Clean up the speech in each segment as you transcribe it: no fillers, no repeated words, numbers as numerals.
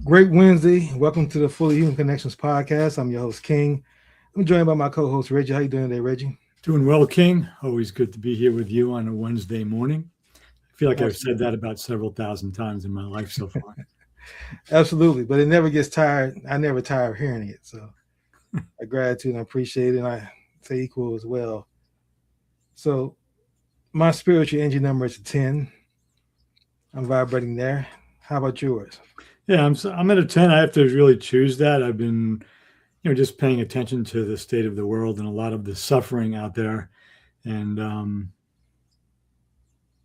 Great Wednesday. Welcome to the Fully Human Connections podcast. I'm your host, King. I'm joined by my co-host, Reggie. How you doing today, Reggie? Doing well, King. Always good to be here with you on a Wednesday morning. I feel like I've said Absolutely. that about several thousand times in my life so far. Absolutely. But it never gets tired. I never tire of hearing it. So I gratitude and I appreciate it. And I say equal as well. So my spiritual energy number is 10. I'm vibrating there. How about yours? Yeah, I'm at a 10. I have to really choose that. I've been, just paying attention to the state of the world and a lot of the suffering out there. And,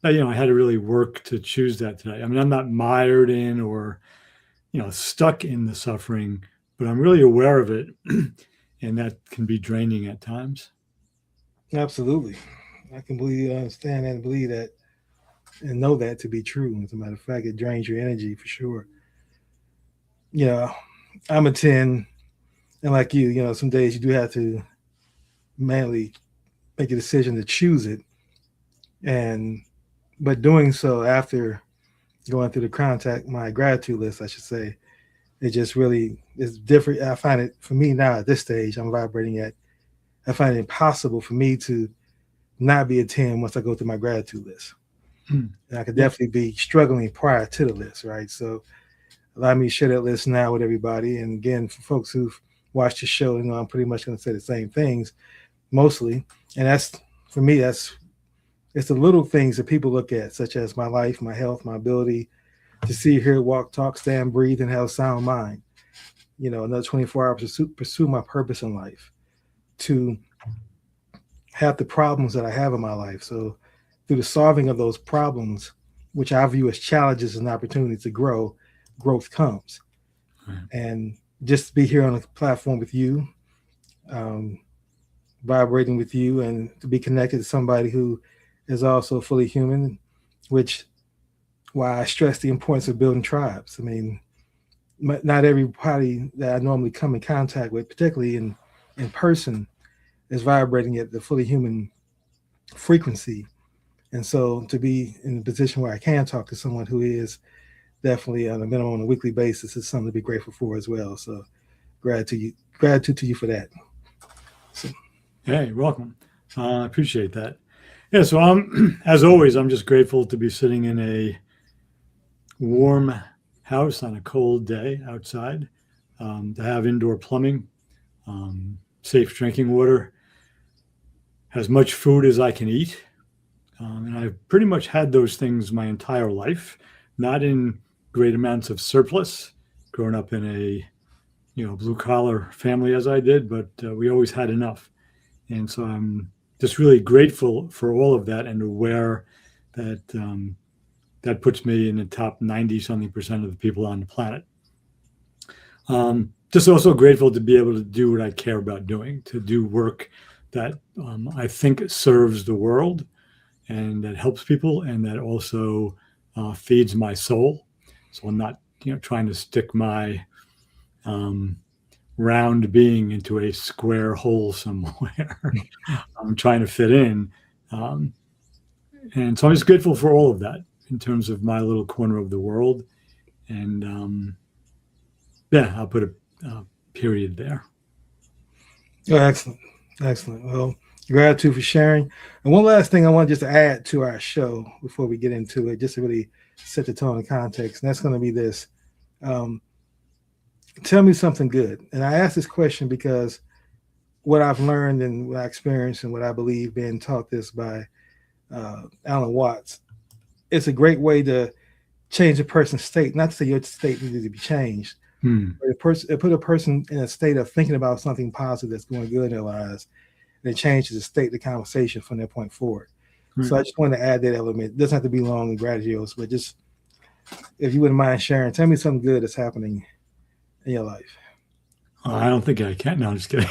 I had to really work to choose that today. I mean, I'm not mired in or, stuck in the suffering, but I'm really aware of it. And that can be draining at times. Absolutely. I can believe, understand and believe that and know that to be true. As a matter of fact, it drains your energy for sure. You know, I'm a 10. And like you, some days you do have to manually make a decision to choose it. And but doing so after going through the contact my gratitude list, I should say, it just really is different. I find it for me now at this stage, I'm vibrating at. I find it impossible for me to not be a 10 once I go through my gratitude list. And I could Yeah. definitely be struggling prior to the list, right? So allow me to share that list now with everybody. And again, for folks who've watched the show, I'm pretty much going to say the same things mostly. And that's for me, it's the little things that people look at, such as my life, my health, my ability to see, hear, walk, talk, stand, breathe, and have a sound mind. Another 24 hours to pursue my purpose in life, to have the problems that I have in my life. So through the solving of those problems, which I view as challenges and opportunities to grow, growth comes. Right. And just to be here on the platform with you, um, vibrating with you, and to be connected to somebody who is also fully human, which why I stress the importance of building tribes. I mean, not everybody that I normally come in contact with, particularly in person, is vibrating at the fully human frequency. And so to be in a position where I can talk to someone who is definitely on a minimum on a weekly basis is something to be grateful for as well. So gratitude to you for that. So, Hey, you're welcome. I appreciate that. Yeah, so as always, I'm just grateful to be sitting in a warm house on a cold day outside, to have indoor plumbing, safe drinking water, as much food as I can eat. And I've pretty much had those things my entire life, not in great amounts of surplus, growing up in a blue collar family as I did, but we always had enough. And so I'm just really grateful for all of that and aware that that puts me in the top 90 something percent of the people on the planet. Just also grateful to be able to do what I care about doing, to do work that I think serves the world and that helps people and that also feeds my soul. So I'm not, trying to stick my um, round being into a square hole somewhere. I'm trying to fit in. Um, and so I'm just grateful for all of that in terms of my little corner of the world. And yeah, I'll put a period there. oh, excellent. Excellent. Well, gratitude for sharing. And one last thing I want just to add to our show before we get into it, just to really set the tone and context. And that's going to be this. Um, Tell me something good. And I ask this question because what I've learned and what I experienced and what I believe being taught this by Alan Watts, it's a great way to change a person's state. Not to say your state needs to be changed, Hmm. but it put a person in a state of thinking about something positive that's going good in their lives, and it changes the state of the conversation from that point forward. Right. So I just wanted to add that element. It doesn't have to be long and grandiose, but just if you wouldn't mind sharing, tell me something good that's happening in your life. I don't think I can. No, I'm just kidding.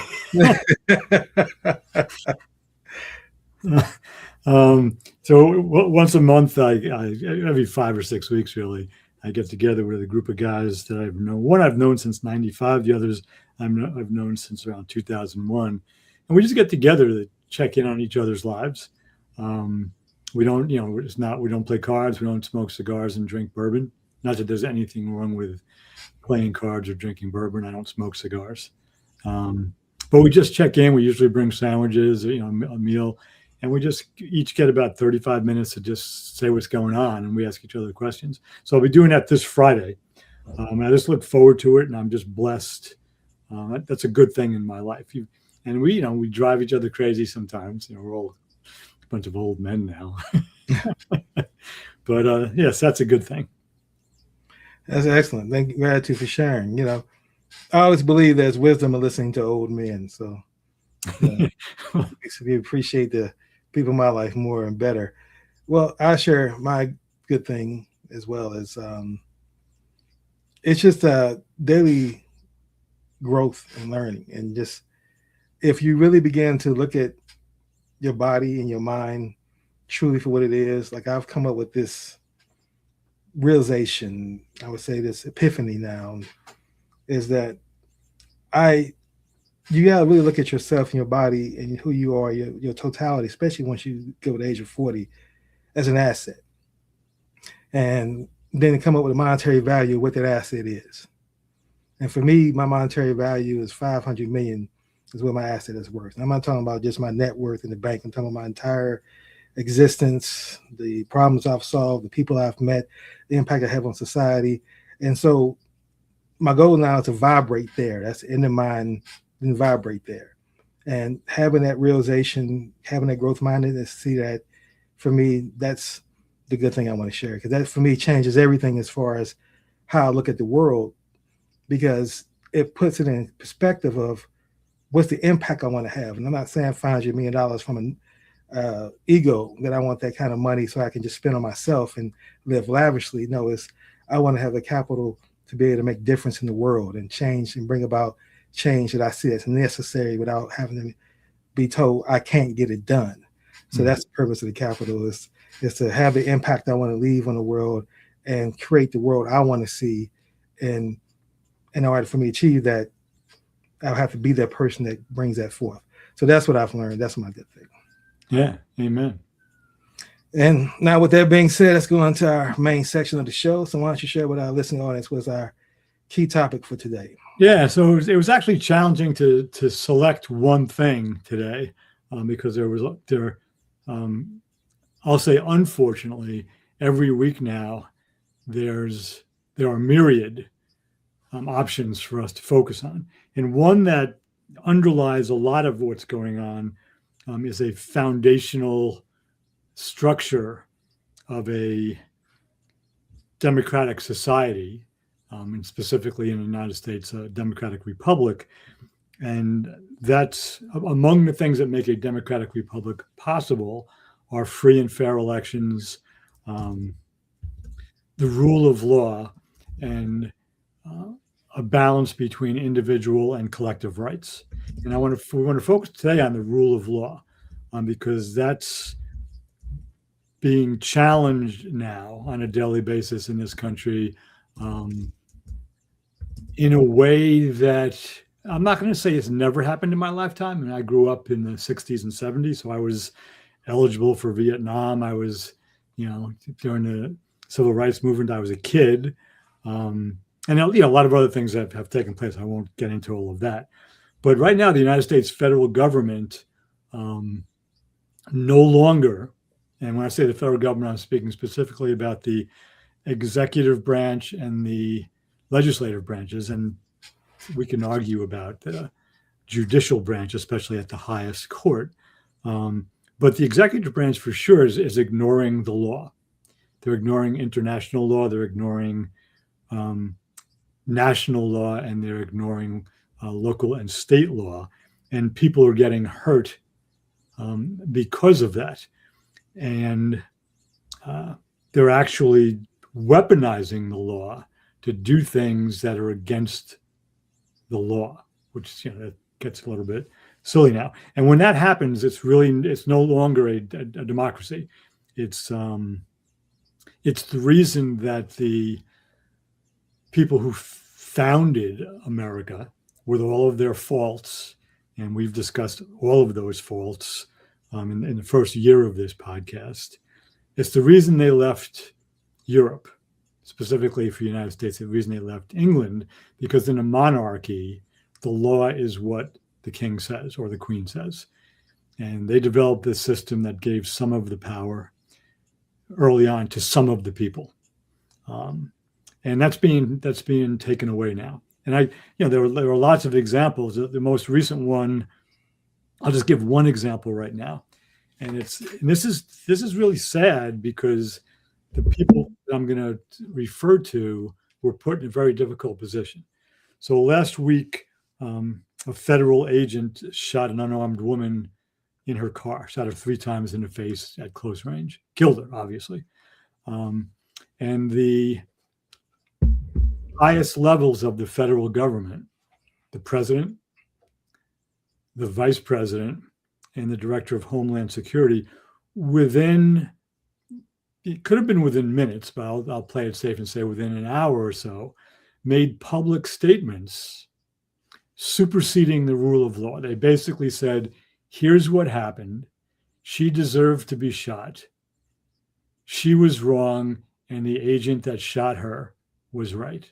So once a month, every 5 or 6 weeks, really, I get together with a group of guys that I've known. One I've known since '95. The others I've known since around 2001, and we just get together to check in on each other's lives. We don't, it's not. We don't play cards. We don't smoke cigars and drink bourbon. Not that there's anything wrong with playing cards or drinking bourbon. I don't smoke cigars. But we just check in. We usually bring sandwiches, a meal, and we just each get about 35 minutes to just say what's going on, and we ask each other questions. So I'll be doing that this Friday. I just look forward to it, and I'm just blessed. That's a good thing in my life. And we drive each other crazy sometimes. We're all a bunch of old men now. But yes, that's a good thing. That's excellent. Thank you, gratitude for sharing. I always believe there's wisdom in listening to old men. So makes me appreciate the people in my life more and better. Well, I share my good thing as well as it's just a daily growth and learning. And just if you really begin to look at your body and your mind truly for what it is, like I've come up with this realization, I would say this epiphany now, is that you got to really look at yourself and your body and who you are, your totality, especially once you go to the age of 40, as an asset. And then come up with a monetary value of what that asset is. And for me, my monetary value is 500 million is what my asset is worth. And I'm not talking about just my net worth in the bank. I'm talking about my entire existence, the problems I've solved, the people I've met, the impact I have on society. And so my goal now is to vibrate there. That's in the mind, and vibrate there. And having that realization, having that growth mindedness, see that for me, that's the good thing I want to share. Because that for me changes everything as far as how I look at the world, because it puts it in perspective of what's the impact I want to have. And I'm not saying $500 million from an ego that I want that kind of money so I can just spend on myself and live lavishly. No, I want to have the capital to be able to make difference in the world and change and bring about change that I see as necessary without having to be told I can't get it done. So that's the purpose of the capital is to have the impact I want to leave on the world and create the world I want to see. And in order for me to achieve that, I'll have to be that person that brings that forth. So that's what I've learned. That's my good thing. Yeah. Amen. And now with that being said, let's go on to our main section of the show. So why don't you share with our listening audience what's our key topic for today? Yeah. So it was actually challenging to select one thing today because I'll say, unfortunately, every week now, there are myriad options for us to focus on. And one that underlies a lot of what's going on is a foundational structure of a democratic society, and specifically in the United States, a democratic republic. And that's among the things that make a democratic republic possible are free and fair elections, the rule of law, and a balance between individual and collective rights. And we want to focus today on the rule of law because that's being challenged now on a daily basis in this country in a way that I'm not going to say it's never happened in my lifetime. And I grew up in the 60s and 70s, so I was eligible for Vietnam. I was, during the civil rights movement, I was a kid. And a lot of other things that have taken place. I won't get into all of that. But right now, the United States federal government no longer, and when I say the federal government, I'm speaking specifically about the executive branch and the legislative branches. And we can argue about the judicial branch, especially at the highest court. But the executive branch for sure is ignoring the law. They're ignoring international law. They're ignoring national law, and they're ignoring local and state law. And people are getting hurt because of that. And they're actually weaponizing the law to do things that are against the law, which that gets a little bit silly now. And when that happens, it's no longer a democracy. It's the reason that the people who founded America, with all of their faults, and we've discussed all of those faults in the first year of this podcast, it's the reason they left Europe. specifically for the United States, the reason they left England, because in a monarchy, the law is what the king says or the queen says. And they developed this system that gave some of the power early on to some of the people. And that's being taken away now. And there were lots of examples. The most recent one, I'll just give one example right now. And this is really sad because the people that I'm going to refer to were put in a very difficult position. So last week, a federal agent shot an unarmed woman in her car, shot her 3 times in the face at close range, killed her, obviously. And the highest levels of the federal government, the president, the vice president, and the director of Homeland Security, it could have been within minutes, but I'll play it safe and say within an hour or so, made public statements superseding the rule of law. They basically said, here's what happened. She deserved to be shot. She was wrong, and the agent that shot her was right.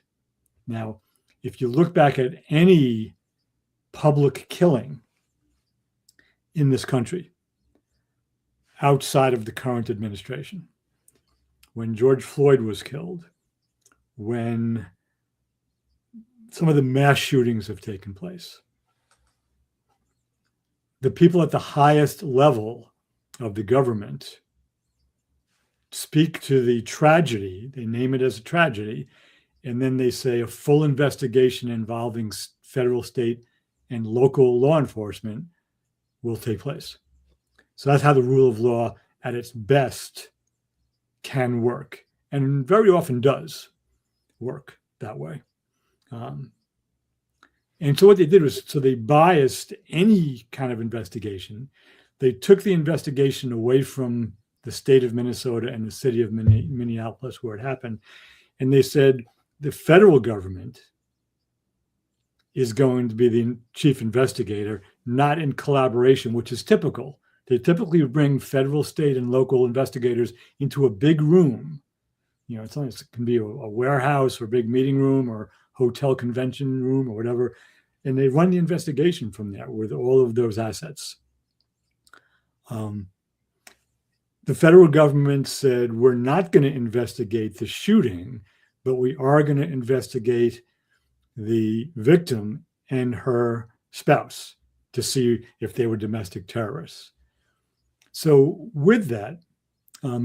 Now, if you look back at any public killing in this country outside of the current administration, when George Floyd was killed, when some of the mass shootings have taken place, the people at the highest level of the government speak to the tragedy, they name it as a tragedy, and then they say a full investigation involving federal, state, and local law enforcement will take place. So that's how the rule of law at its best can work, and very often does work that way. And so what they did was, they biased any kind of investigation. They took the investigation away from the state of Minnesota and the city of Minneapolis where it happened. And they said the federal government is going to be the chief investigator, not in collaboration, which is typical. They typically bring federal, state, and local investigators into a big room. It can be a warehouse or big meeting room or hotel convention room or whatever. And they run the investigation from there with all of those assets. The federal government said, we're not going to investigate the shooting, but we are going to investigate the victim and her spouse to see if they were domestic terrorists. So with that,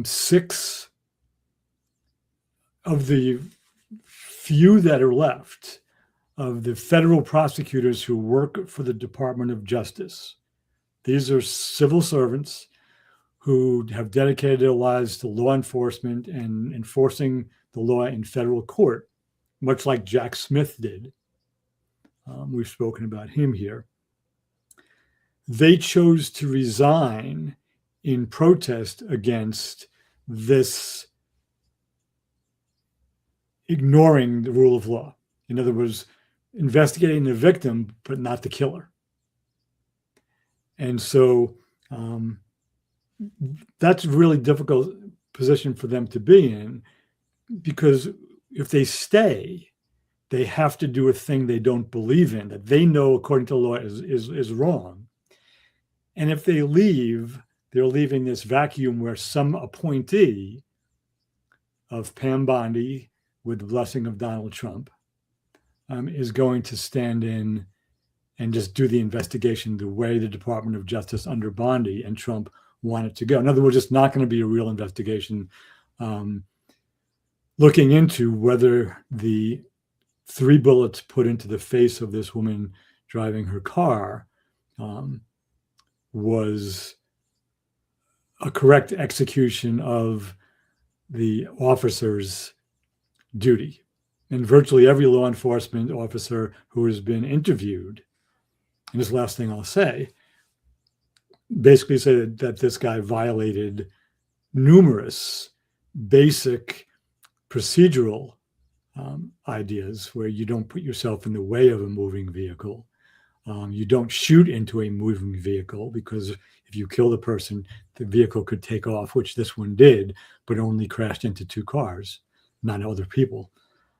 6 of the few that are left of the federal prosecutors who work for the Department of Justice, these are civil servants who have dedicated their lives to law enforcement and enforcing the law in federal court, much like Jack Smith did. We've spoken about him here. They chose to resign in protest against this ignoring the rule of law. In other words, investigating the victim, but not the killer. And so that's a really difficult position for them to be in, because if they stay, they have to do a thing they don't believe in, that they know according to law is wrong. And if they leave, they're leaving this vacuum where some appointee of Pam Bondi, with the blessing of Donald Trump, is going to stand in and just do the investigation the way the Department of Justice under Bondi and Trump want it to go. In other words, it's not going to be a real investigation looking into whether the 3 bullets put into the face of this woman driving her car was a correct execution of the officer's duty. And virtually every law enforcement officer who has been interviewed, and this last thing I'll say, basically say that this guy violated numerous basic procedural ideas, where you don't put yourself in the way of a moving vehicle. You don't shoot into a moving vehicle, because if you kill the person, the vehicle could take off, which this one did, but only crashed into 2 cars. not other people.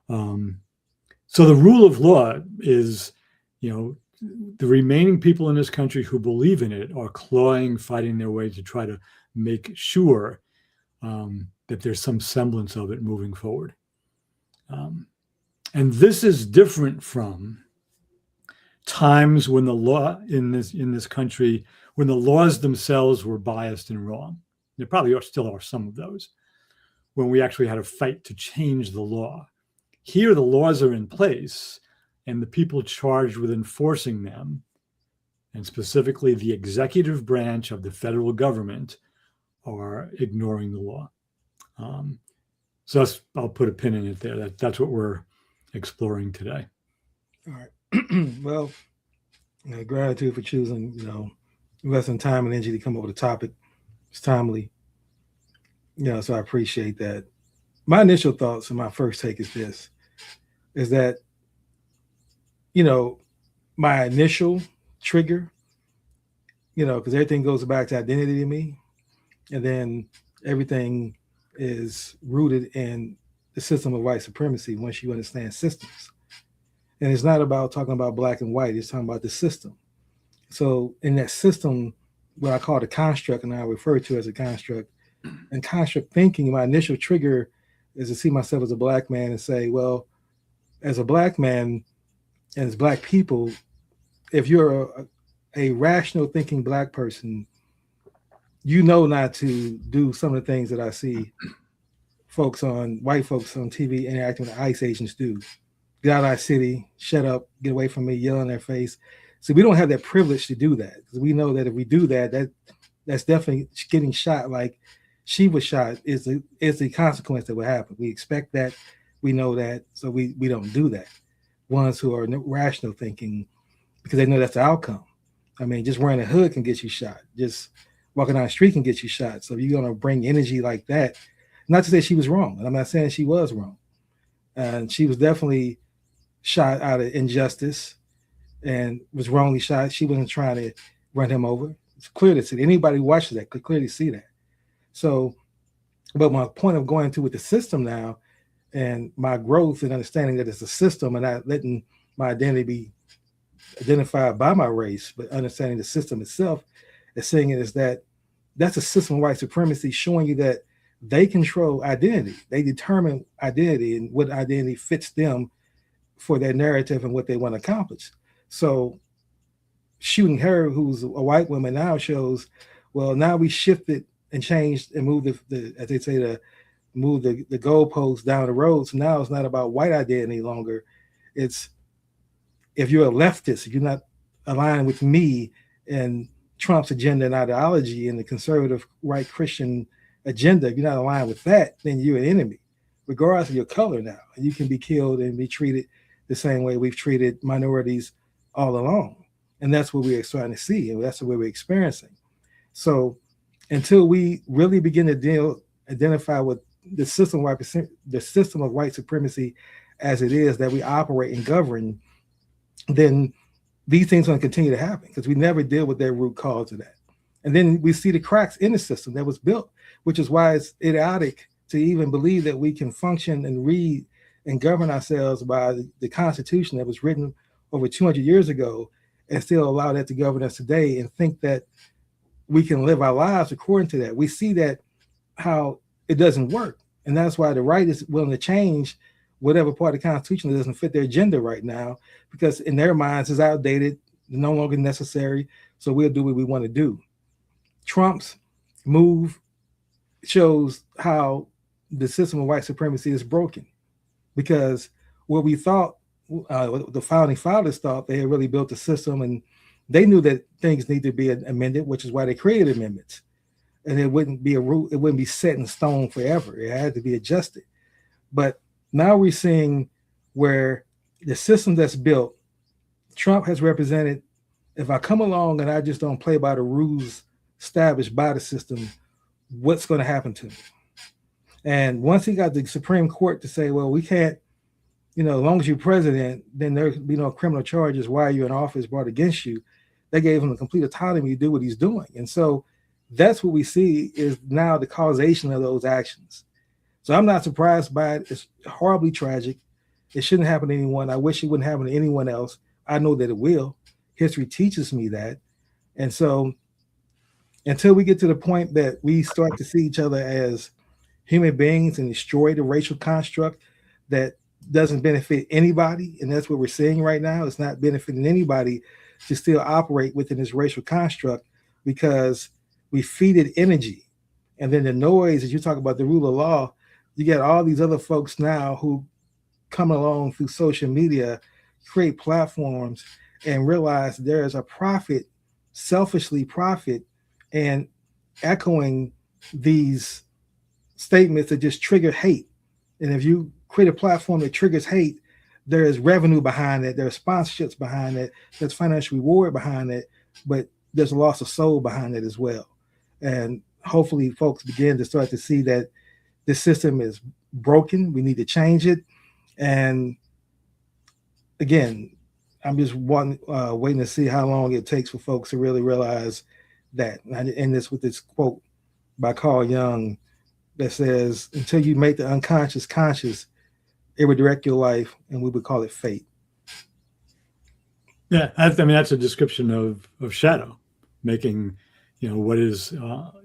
So the rule of law is, the remaining people in this country who believe in it are clawing, fighting their way to try to make sure that there's some semblance of it moving forward. And this is different from times when the law in this country, when the laws themselves were biased and wrong. There probably still are some of those, when we actually had a fight to change the law. Here, the laws are in place, and the people charged with enforcing them, and specifically the executive branch of the federal government, are ignoring the law. So I'll put a pin in it there. That's what we're exploring today. All right. Well, gratitude for choosing, investing time and energy to come up with a topic. It's timely. So I appreciate that. My initial thoughts and my first take is that, my initial trigger, because everything goes back to identity to me. And then everything is rooted in the system of white supremacy once you understand systems. And it's not about talking about black and white, it's talking about the system. So in that system, what I call the construct, and I refer to as a construct, and construct thinking, my initial trigger is to see myself as a black man and say, well, as a black man and as black people, if you're a rational thinking black person, not to do some of the things that I see white folks on TV interacting with ICE agents do. Get out of our city, shut up, get away from me, yell in their face. So we don't have that privilege to do that, because we know that if we do that, that's definitely getting shot like she was shot is the consequence that will happen. We expect that, we know that, so we don't do that. Ones who are rational thinking, because they know that's the outcome. I mean, just wearing a hood can get you shot. Just walking down the street can get you shot. So if you're going to bring energy like that, not to say she was wrong, and I'm not saying she was wrong. And she was definitely shot out of injustice and was wrongly shot. She wasn't trying to run him over. It's clear to see. Anybody who watches that could clearly see that. So, but my point of going to with the system now, and my growth and understanding that it's a system and not letting my identity be identified by my race, but understanding the system itself, is saying it is that's a system of white supremacy showing you that they control identity. They determine identity and what identity fits them for their narrative and what they want to accomplish. So shooting her, who's a white woman, now shows, well, now we shifted and changed and moved the as they say, move the goalposts down the road. So now it's not about white identity any longer. It's, if you're a leftist, if you're not aligned with me and Trump's agenda and ideology and the conservative right Christian agenda, if you're not aligned with that, then you're an enemy, regardless of your color now. And you can be killed and be treated the same way we've treated minorities all along. And that's what we're starting to see, and that's what we're experiencing. So until we really begin to identify with the system of white supremacy as it is that we operate and govern, then these things are going to continue to happen, because we never deal with their root cause of that. And then we see the cracks in the system that was built, which is why it's idiotic to even believe that we can function and read and govern ourselves by the Constitution that was written over 200 years ago and still allow that to govern us today and think that we can live our lives according to that. We see that how it doesn't work. And that's why the right is willing to change whatever part of the Constitution that doesn't fit their agenda right now, because in their minds it's outdated, no longer necessary, so we'll do what we want to do. Trump's move shows how the system of white supremacy is broken, because what we thought, the founding fathers thought they had really built a system, and they knew that things need to be amended, which is why they created amendments. And it wouldn't be set in stone forever. It had to be adjusted. But now we're seeing where the system that's built, Trump has represented, if I come along and I just don't play by the rules established by the system, what's going to happen to me? And once he got the Supreme Court to say, well, we can't, as long as you're president, then there'll be no criminal charges while you're in office brought against you. They gave him the complete autonomy to do what he's doing. And so that's what we see is now the causation of those actions. So I'm not surprised by it. It's horribly tragic. It shouldn't happen to anyone. I wish it wouldn't happen to anyone else. I know that it will. History teaches me that. And so until we get to the point that we start to see each other as human beings and destroy the racial construct that doesn't benefit anybody, and that's what we're seeing right now, it's not benefiting anybody to still operate within this racial construct because we feed it energy. And then the noise, as you talk about the rule of law, you got all these other folks now who come along through social media, create platforms, and realize there is a profit, selfishly profit, and echoing these statements that just trigger hate. And if you create a platform that triggers hate, there is revenue behind it, there are sponsorships behind it, there's financial reward behind it, but there's a loss of soul behind it as well. And hopefully folks begin to start to see that this system is broken. We need to change it. And again, I'm just waiting to see how long it takes for folks to really realize that. And I end this with this quote by Carl Jung that says, until you make the unconscious conscious, it would direct your life, and we would call it fate. Yeah, I mean, that's a description of shadow, making, what is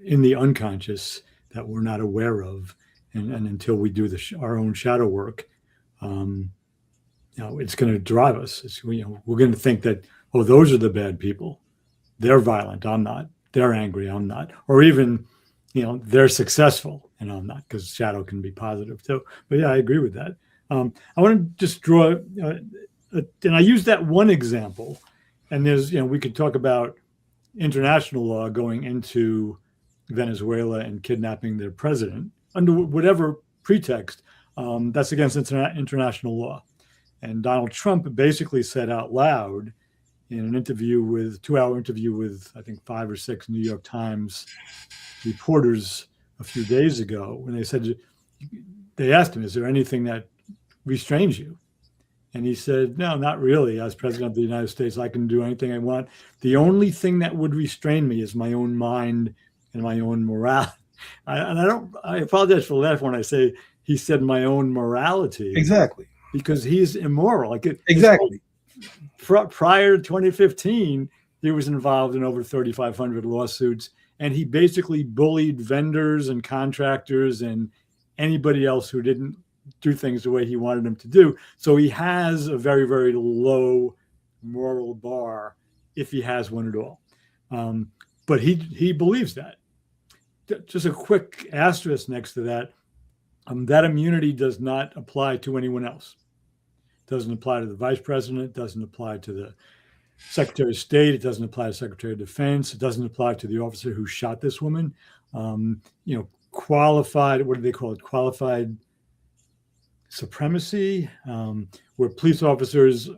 in the unconscious that we're not aware of. And until we do our own shadow work, it's going to drive us. We're going to think that, oh, those are the bad people. They're violent. I'm not. They're angry. I'm not. Or even, they're successful and I'm not, because shadow can be positive too. But yeah, I agree with that. I want to just draw, and I use that one example, and there's, we could talk about international law going into Venezuela and kidnapping their president under whatever pretext. That's against international law. And Donald Trump basically said out loud in an interview 2-hour interview with, I think, 5 or 6 New York Times reporters a few days ago, when they asked him, is there anything that restrains you? And he said, no, not really. As president of the United States, I can do anything I want. The only thing that would restrain me is my own mind and my own morale. I apologize for laughing when I say he said my own morality. Exactly. Because he's immoral. Exactly. Prior to 2015, he was involved in over 3,500 lawsuits, and he basically bullied vendors and contractors and anybody else who didn't do things the way he wanted them to do. So he has a very, very low moral bar, if he has one at all. But he believes that. Just a quick asterisk next to that. That immunity does not apply to anyone else. It doesn't apply to the vice president. It doesn't apply to the secretary of state. It doesn't apply to secretary of defense. It doesn't apply to the officer who shot this woman. Qualified, what do they call it? Qualified supremacy, where police officers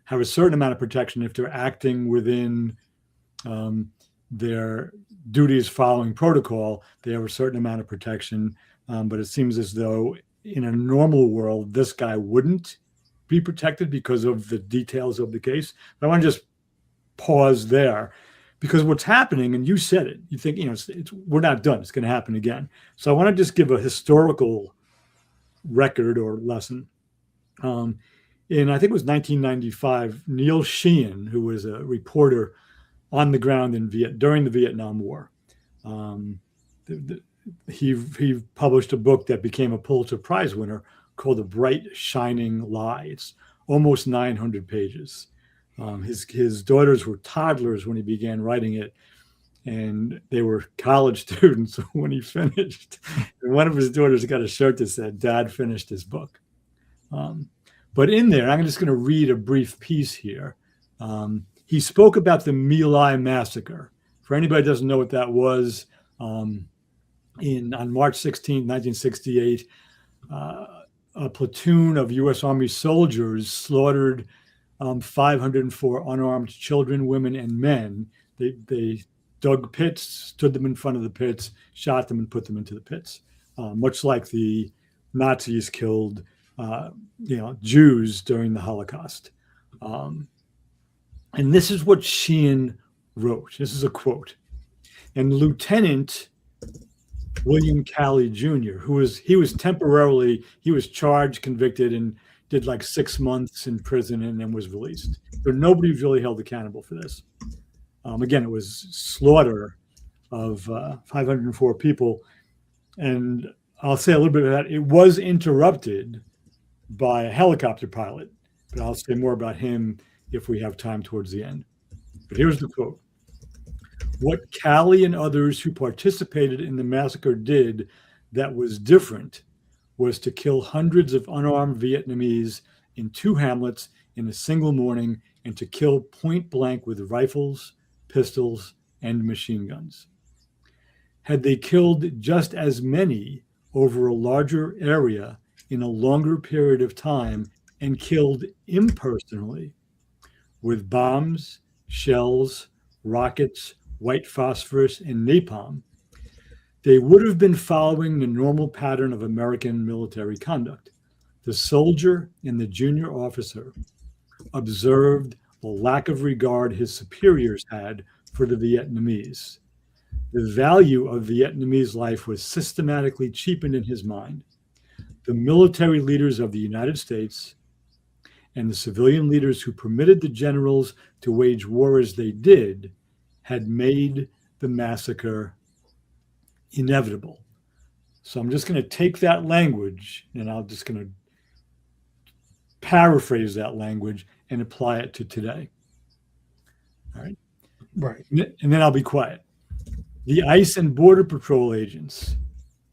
have a certain amount of protection if they're acting within their duties following protocol. They have a certain amount of protection. But it seems as though in a normal world, this guy wouldn't be protected because of the details of the case. But I want to just pause there, because what's happening, and you said it, you think, we're not done. It's going to happen again. So I want to just give a historical record or lesson. In, I think it was 1995, Neil Sheehan, who was a reporter on the ground during the Vietnam War, he published a book that became a Pulitzer Prize winner called A Bright Shining Lie. It's almost 900 pages. His daughters were toddlers when he began writing it, and they were college students when he finished. And one of his daughters got a shirt that said, "Dad finished his book." But in there, I'm just going to read a brief piece here. He spoke about the My Lai massacre. For anybody who doesn't know what that was, on March 16, 1968, a platoon of U.S. Army soldiers slaughtered 504 unarmed children, women, and men. They dug pits, stood them in front of the pits, shot them, and put them into the pits, much like the Nazis killed Jews during the Holocaust. And this is what Sheehan wrote. This is a quote. And Lieutenant William Calley Jr., he was charged, convicted, and did like 6 months in prison and then was released. So nobody was really held accountable for this. Again, it was slaughter of 504 people. And I'll say a little bit of that. It was interrupted by a helicopter pilot, but I'll say more about him if we have time towards the end. But here's the quote. What Calley and others who participated in the massacre did that was different was to kill hundreds of unarmed Vietnamese in 2 hamlets in a single morning and to kill point blank with rifles, pistols, and machine guns. Had they killed just as many over a larger area in a longer period of time and killed impersonally with bombs, shells, rockets, white phosphorus, and napalm, they would have been following the normal pattern of American military conduct. The soldier and the junior officer observed the lack of regard his superiors had for the Vietnamese. The value of Vietnamese life was systematically cheapened in his mind. The military leaders of the United States and the civilian leaders who permitted the generals to wage war as they did had made the massacre inevitable. So I'm just going to take that language and I'm just going to paraphrase that language and apply it to today. All right. Right. And then I'll be quiet. The ICE and Border Patrol agents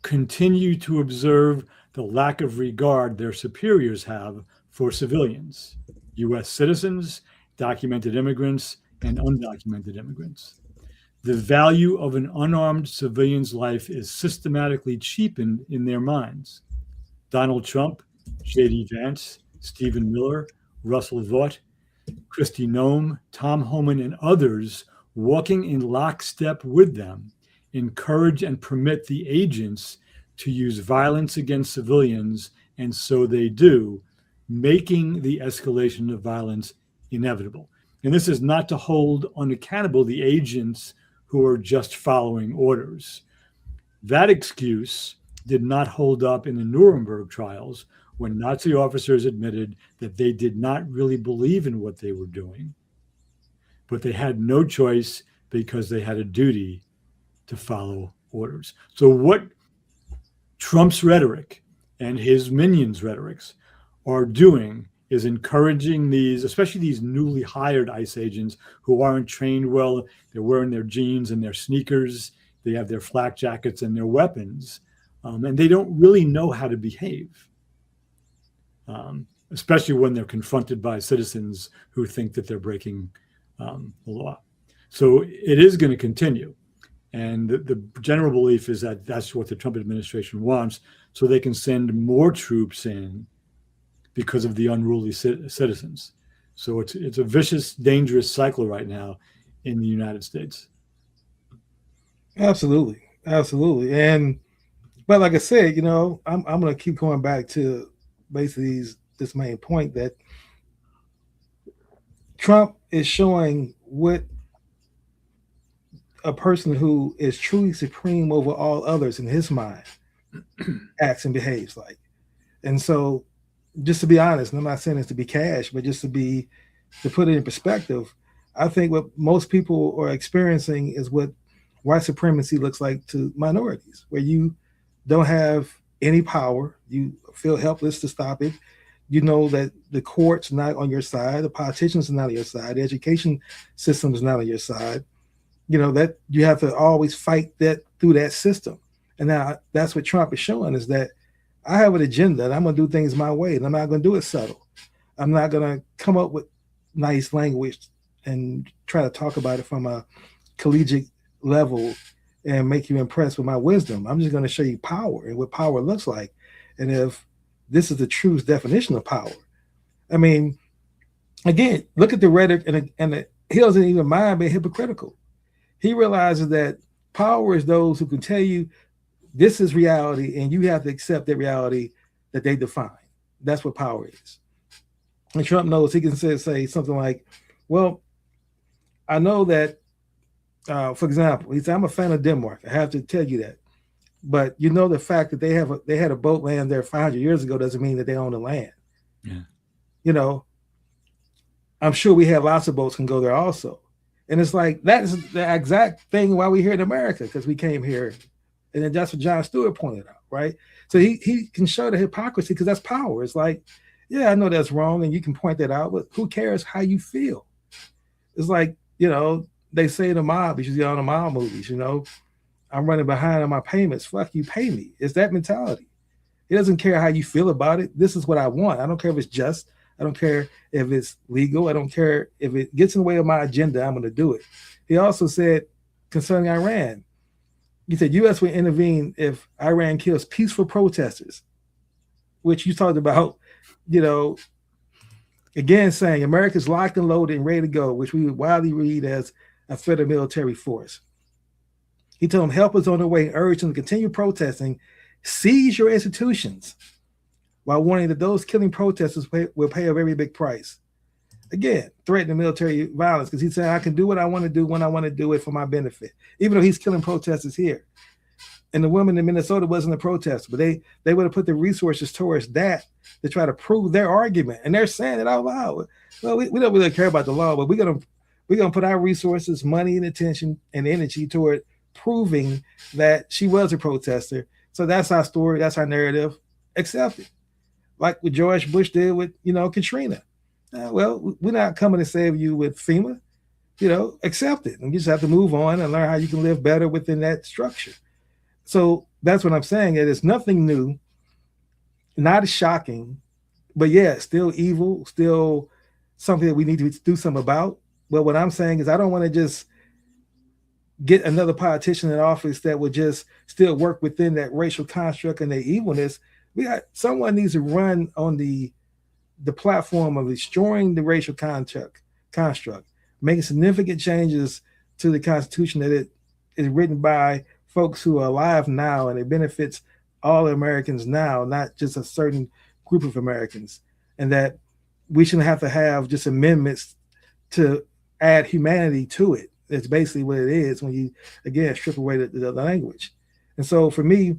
continue to observe the lack of regard their superiors have for civilians, U.S. citizens, documented immigrants, and undocumented immigrants. The value of an unarmed civilian's life is systematically cheapened in their minds. Donald Trump, J.D. Vance, Stephen Miller, Russell Vought, Kristi Noem, Tom Homan, and others walking in lockstep with them encourage and permit the agents to use violence against civilians, and so they do, making the escalation of violence inevitable. And this is not to hold unaccountable the agents who are just following orders. That excuse did not hold up in the Nuremberg trials when Nazi officers admitted that they did not really believe in what they were doing, but they had no choice because they had a duty to follow orders. So what Trump's rhetoric and his minions' rhetorics are doing is encouraging these, especially these newly hired ICE agents who aren't trained well. They're wearing their jeans and their sneakers. They have their flak jackets and their weapons, and they don't really know how to behave, especially when they're confronted by citizens who think that they're breaking the law. So it is going to continue. And the general belief is that that's what the Trump administration wants, so they can send more troops in because of the unruly citizens. So it's a vicious, dangerous cycle right now in the United States. Absolutely. Absolutely. But like I said, I'm going to keep going back to basically this main point that Trump is showing what a person who is truly supreme over all others in his mind acts and behaves like. And so, just to be honest, and I'm not saying this to be cash, but just to put it in perspective, I think what most people are experiencing is what white supremacy looks like to minorities, where you don't have any power, you feel helpless to stop it. You know that the court's not on your side, the politicians are not on your side, the education system is not on your side. That you have to always fight that through that system. And now that's what Trump is showing, is that I have an agenda and I'm going to do things my way, and I'm not going to do it subtle. I'm not going to come up with nice language and try to talk about it from a collegiate level and make you impressed with my wisdom. I'm just going to show you power and what power looks like. And if this is the true definition of power, I mean, again, look at the rhetoric, and he doesn't even mind being hypocritical. He realizes that power is those who can tell you this is reality, and you have to accept that reality that they define. That's what power is. And Trump knows he can say something like, well, I know that, for example, he said, I'm a fan of Denmark. I have to tell you that. But you know, the fact that they had a boat land there 500 years ago doesn't mean that they own the land. Yeah. You know, I'm sure we have lots of boats can go there also. And it's like that is the exact thing why we're here in America, because we came here. And then that's what John Stewart pointed out, right? So he can show the hypocrisy because that's power. It's like, yeah, I know that's wrong, and you can point that out, but who cares how you feel? It's like, they say in the mob, you should see all the mob movies, I'm running behind on my payments. Fuck you, pay me. It's that mentality. He doesn't care how you feel about it. This is what I want. I don't care if it's just. I don't care if it's legal. I don't care if it gets in the way of my agenda. I'm going to do it. He also said concerning Iran, he said U.S. will intervene if Iran kills peaceful protesters, which you talked about, you know, again saying America's locked and loaded and ready to go, which we would widely read as a threat of military force. He told them help is on the way and urged them to continue protesting, seize your institutions, while warning that those killing protesters will pay a very big price. Again, threatening military violence because he said, I can do what I want to do when I want to do it for my benefit, even though he's killing protesters here. And the women in Minnesota wasn't a protester, but they would have put the resources towards that to try to prove their argument. And they're saying it out loud. Well, we don't really care about the law, but we're gonna put our resources, money, and attention and energy toward proving that she was a protester. So that's our story, that's our narrative. Accept it. Like what George Bush did with, Katrina. Well, we're not coming to save you with FEMA. Accept it. And you just have to move on and learn how you can live better within that structure. So that's what I'm saying. It is nothing new, not as shocking, but yeah, still evil, still something that we need to do something about. But what I'm saying is I don't want to just get another politician in office that would just still work within that racial construct and their evilness. Someone needs to run on the platform of destroying the racial construct, making significant changes to the Constitution that it is written by folks who are alive now, and it benefits all Americans now, not just a certain group of Americans, and that we shouldn't have to have just amendments to add humanity to it. It's basically what it is when you, again, strip away the language. And so for me,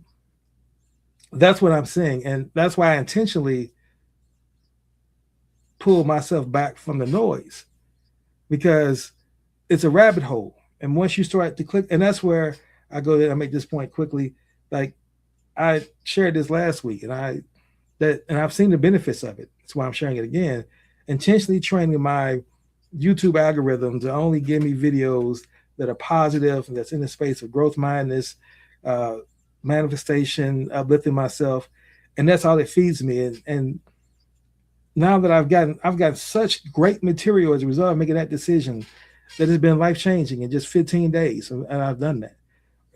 that's what I'm saying. And that's why I intentionally pull myself back from the noise, because it's a rabbit hole. And once you start to click, and that's where I go there, I make this point quickly. Like I shared this last week, and I've seen the benefits of it. That's why I'm sharing it again. Intentionally training my YouTube algorithm to only give me videos that are positive and that's in the space of growth mindedness, manifestation, uplifting myself, and that's all it feeds me. And now that I've gotten such great material as a result of making that decision, that has been life changing in just 15 days, and I've done that.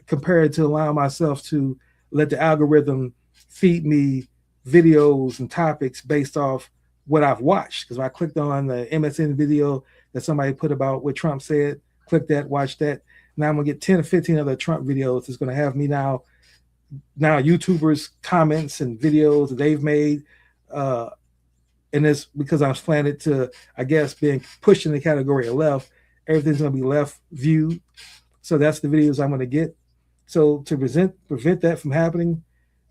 Compared to allowing myself to let the algorithm feed me videos and topics based off what I've watched. Because I clicked on the MSN video that somebody put about what Trump said, click that, watch that. Now I'm gonna get 10 or 15 other Trump videos. It's gonna have me now YouTubers comments and videos that they've made. And it's because I was planted to, I guess, being pushed in the category of left. Everything's gonna be left viewed. So that's the videos I'm gonna get. So to prevent that from happening,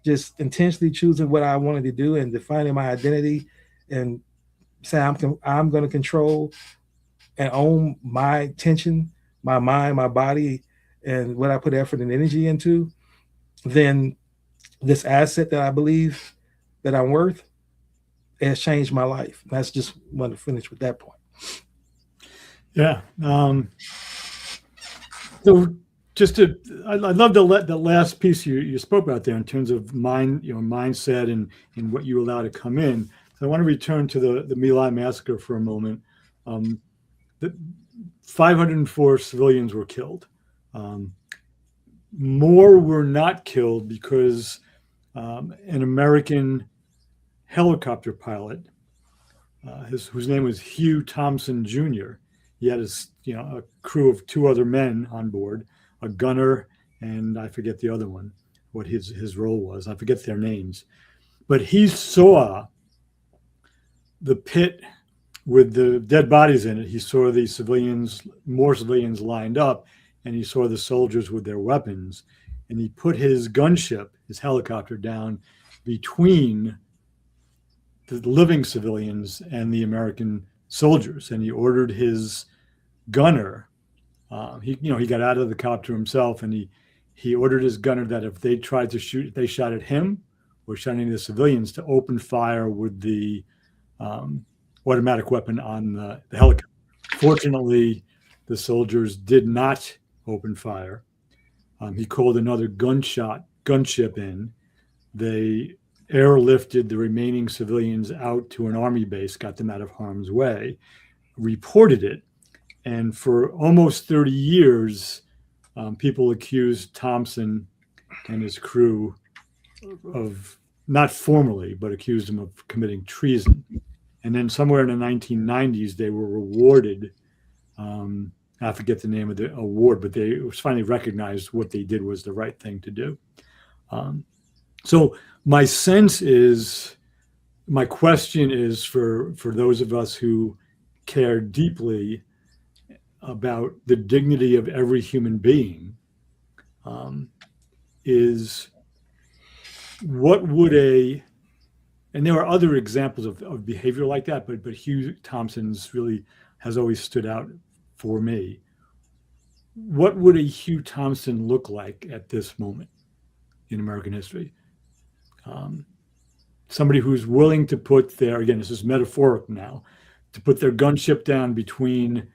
just intentionally choosing what I wanted to do and defining my identity and say I'm going to control and own my attention, my mind, my body, and what I put effort and energy into, then this asset that I believe that I'm worth has changed my life. That's just want to finish with that point. Yeah. So I love the last piece you spoke about there in terms of mindset and what you allow to come in. So I want to return to the My Lai massacre for a moment. The 504 civilians were killed. More were not killed because an American helicopter pilot, whose name was Hugh Thompson Jr. He had a crew of two other men on board, a gunner, and I forget the other one, what his role was. I forget their names. But he saw the pit with the dead bodies in it. He saw more civilians lined up, and he saw the soldiers with their weapons. and he put his gunship, his helicopter, down between the living civilians and the American soldiers, and he ordered his gunner. He got out of the copter himself, and he ordered his gunner that if they tried to shoot, if they shot at him or shot any of the civilians, to open fire with the automatic weapon on the helicopter. Fortunately, the soldiers did not open fire. He called another gunship in. They airlifted the remaining civilians out to an army base, got them out of harm's way, reported it, and for almost 30 years, people accused Thompson and his crew of, not formally, but accused him of committing treason. And then somewhere in the 1990s, they were rewarded. I forget the name of the award, but it was finally recognized what they did was the right thing to do. So my sense is, my question is for those of us who care deeply about the dignity of every human being, is what would and there are other examples of behavior like that, but Hugh Thompson's really has always stood out for me. What would a Hugh Thompson look like at this moment in American history? Somebody who's willing to put again, this is metaphoric now, to put their gunship down between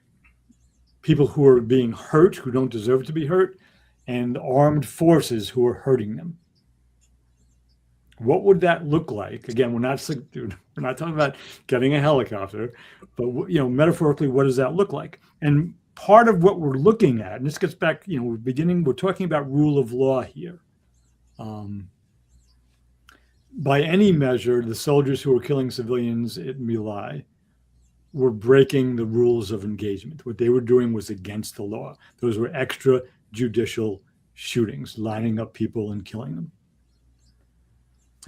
people who are being hurt, who don't deserve to be hurt, and armed forces who are hurting them. What would that look like? Again, we're not talking about getting a helicopter, but metaphorically, what does that look like? And part of what we're looking at, and this gets back, we're talking about rule of law here. By any measure, the soldiers who were killing civilians at My Lai were breaking the rules of engagement. What they were doing was against the law. Those were extrajudicial shootings, lining up people and killing them.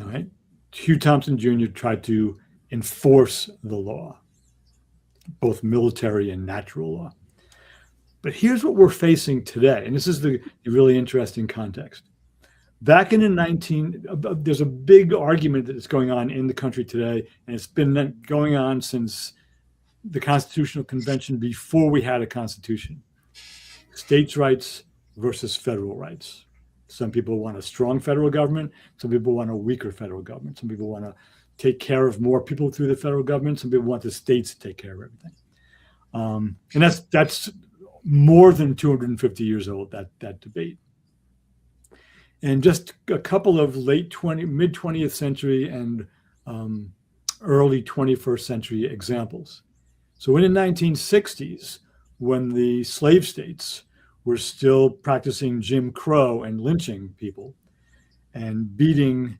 All right. Hugh Thompson Jr. tried to enforce the law, both military and natural law. But here's what we're facing today, and this is the really interesting context. Back in the there's a big argument that is going on in the country today, and it's been going on since the Constitutional Convention, before we had a constitution. States' rights versus federal rights. Some people want a strong federal government. Some people want a weaker federal government. Some people want to take care of more people through the federal government. Some people want the states to take care of everything. And that's more than 250 years old, that debate. And just a couple of mid 20th century and early 21st century examples. So in the 1960s, when the slave states were still practicing Jim Crow and lynching people and beating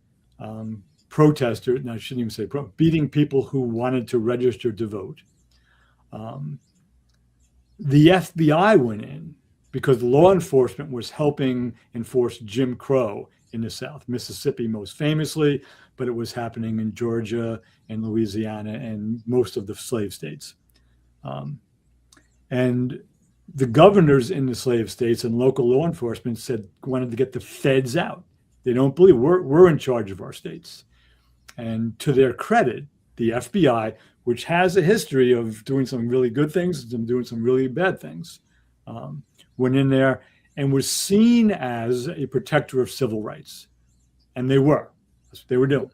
protesters, no, I shouldn't even say beating people who wanted to register to vote. The FBI went in because law enforcement was helping enforce Jim Crow in the South, Mississippi most famously, but it was happening in Georgia and Louisiana and most of the slave states. And the governors in the slave states and local law enforcement wanted to get the feds out. They don't believe we're in charge of our states. And to their credit, the FBI, which has a history of doing some really good things and doing some really bad things, went in there and was seen as a protector of civil rights. And they were. That's what they were doing.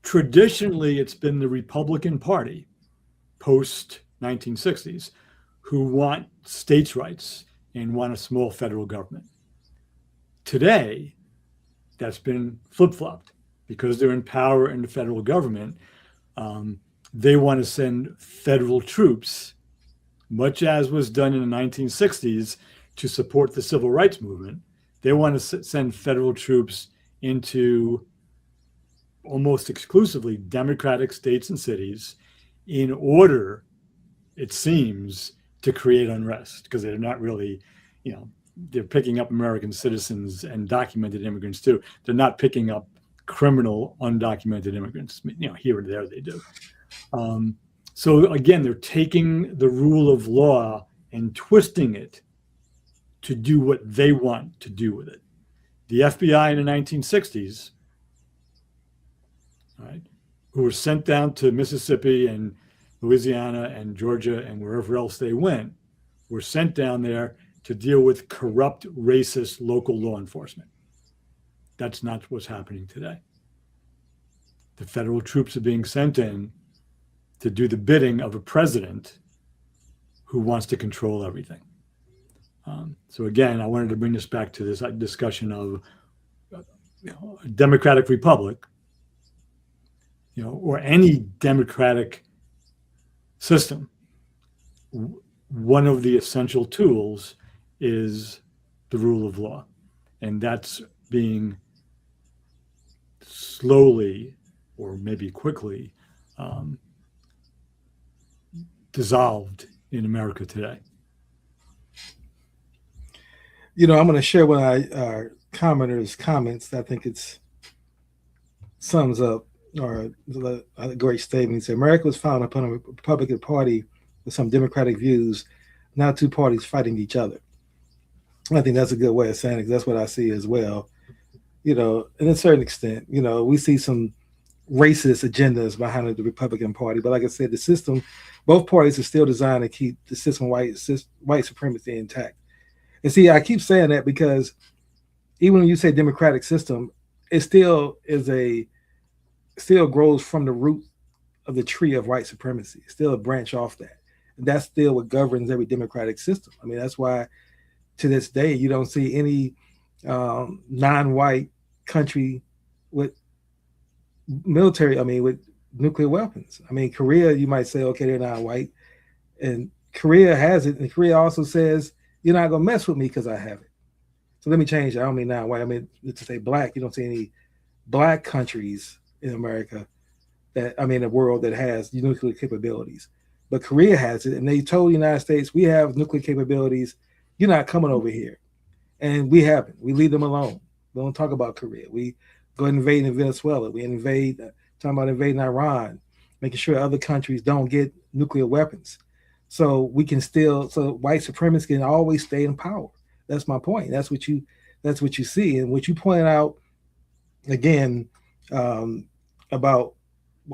Traditionally, it's been the Republican Party, post-1960s, who want states' rights and want a small federal government. Today, that's been flip-flopped because they're in power in the federal government. They want to send federal troops, much as was done in the 1960s to support the civil rights movement. They want to send federal troops into almost exclusively Democratic states and cities in order, it seems, to create unrest, because they're not really, they're picking up American citizens and documented immigrants too. They're not picking up criminal undocumented immigrants. Here and there they do. So again, they're taking the rule of law and twisting it to do what they want to do with it. The FBI in the 1960s, right, who were sent down to Mississippi and Louisiana and Georgia and wherever else they went, were sent down there to deal with corrupt, racist local law enforcement. That's not what's happening today. The federal troops are being sent in to do the bidding of a president who wants to control everything. So again, I wanted to bring this back to this discussion of a democratic republic, or any democratic system. One of the essential tools is the rule of law, and that's being slowly, or maybe quickly, dissolved in America today. I'm going to share one of our commenters' comments. I think it sums up or a great statement. He said, America was founded upon a Republican Party with some Democratic views, now two parties fighting each other. I think that's a good way of saying it, because that's what I see as well. In a certain extent, we see some racist agendas behind the Republican Party. But like I said, the system, both parties are still designed to keep the system white supremacy intact. And see, I keep saying that because even when you say democratic system, it still grows from the root of the tree of white supremacy. It's still a branch off that. And that's still what governs every democratic system. I mean, that's why to this day, you don't see any non-white country with with nuclear weapons. I mean, Korea, you might say, okay, they're not white. And Korea has it. And Korea also says, you're not going to mess with me because I have it. So let me change it. I don't mean non-white. I mean, to say black. You don't see any black countries in America the world that has nuclear capabilities. But Korea has it. And they told the United States, we have nuclear capabilities. You're not coming over here. And we haven't. We leave them alone. We don't talk about Korea. We go invade in Venezuela. We talking about invading Iran, making sure other countries don't get nuclear weapons. So white supremacists can always stay in power. That's my point. That's what you see. And what you pointed out again about